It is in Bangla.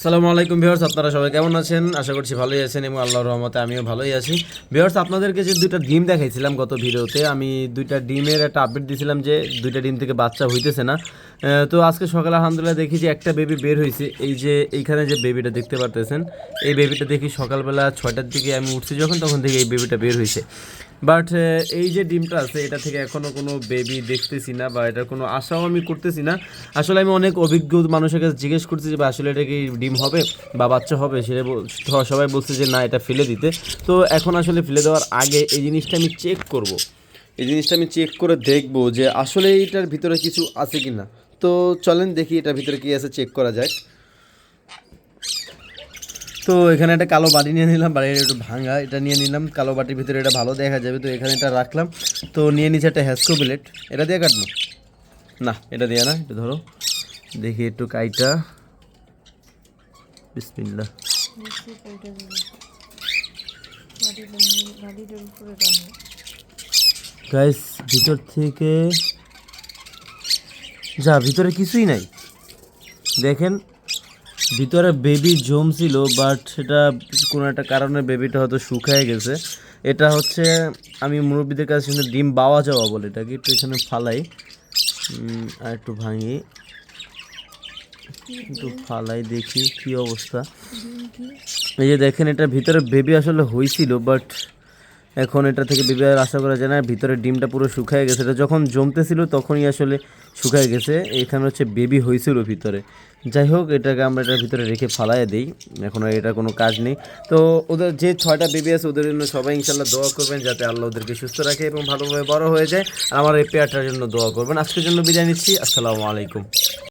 আসসালামু আলাইকুম ভিউয়ার্স, আপনারা সবাই কেমন আছেন? আশা করছি ভালোই আছেন এবং আল্লাহর রহমতে আমিও ভালোই আছি। ভিউয়ার্স, আপনাদেরকে যে দুইটা ডিম দেখাইছিলাম গত ভিডিওতে, আমি দুইটা ডিমের একটা আপডেট দিয়েছিলাম যে দুইটা ডিম থেকে বাচ্চা হইতেছে না। তো আজকে সকালে আলহামদুলিল্লাহ দেখি যে একটা বেবি বের হয়েছে। এই যে এইখানে যে বেবিটা দেখতে পারতেছেন, এই বেবিটা দেখি সকালবেলা 6টার দিকে আমি উঠছি যখন, তখন থেকে এই বেবিটা বের হয়েছে। বাট এই যে ডিমটা আছে এটা থেকে এখনও কোনো বেবি দেখতেছি না, বা এটার কোনো আশাও আমি করতেছি না। আসলে আমি অনেক অভিজ্ঞ মানুষের কাছে জিজ্ঞেস করছি যে আসলে এটা কি ডিম হবে বা বাচ্চা হবে, সেটা সবাই বলছে যে না, এটা ফেলে দিতে। তো এখন আসলে ফেলে দেওয়ার আগে এই জিনিসটা আমি চেক করব, এই জিনিসটা আমি চেক করে দেখব যে আসলে এইটার ভিতরে কিছু আছে কি না। তো চলেন দেখি এটার ভিতরে কী আছে, চেক করা যায়। তো এখানে একটা কালো বাটি নিয়ে নিলাম, বাড়ির একটু ভাঙা, এটা নিয়ে নিলাম। কালো বাটির ভিতরে এটা ভালো দেখা যাবে, তো এখানে এটা রাখলাম। তো নিয়ে নিচ্ছে একটা হ্যাসকো বিলেট, এটা দিয়ে কাটবো না, এটা দিয়ে না, একটু ধরো দেখি একটু কাইটা। বিসমিল্লাহ। গাইস, ভিতর থেকে যা, ভিতরে কিছুই নাই। দেখেন, ভিতরে বেবি জমছিল, বাট সেটা কোনো একটা কারণে বেবিটা হয়তো শুকায় গেছে। এটা হচ্ছে, আমি মুরব্বীদের কাছে শুনে ডিম বাওয়া যাওয়া বলে এটাকে। একটু এখানে ফালাই, আর একটু ভাঙি, একটু ফালাই দেখি কি অবস্থা। এই যে দেখেন, এটার ভিতরে বেবি আসলে হয়েছিল, বাট এখন এটা থেকে বেবি আর আশা করা যায় না। ভিতরে ডিমটা পুরো শুকায় গেছে, এটা যখন জমতেছিল তখনই আসলে শুকায় গেছে। এখানে হচ্ছে বেবি হয়েছিল ভিতরে। যাই হোক, এটাকে আমরা এটার ভিতরে রেখে ফালাইয়া দিই, এখন আর এটা কোনো কাজ নেই। তো ওদের যে 6টা বেবি আছে ওদের জন্য সবাই ইনশাল্লাহ দোয়া করবেন যাতে আল্লাহ ওদেরকে সুস্থ রাখে এবং ভালোভাবে বড় হয়ে যায়। আর আমার এই পেয়ারটার জন্য দোয়া করবেন। আজকের জন্য বিদায় নিচ্ছি। আসসালামু আলাইকুম।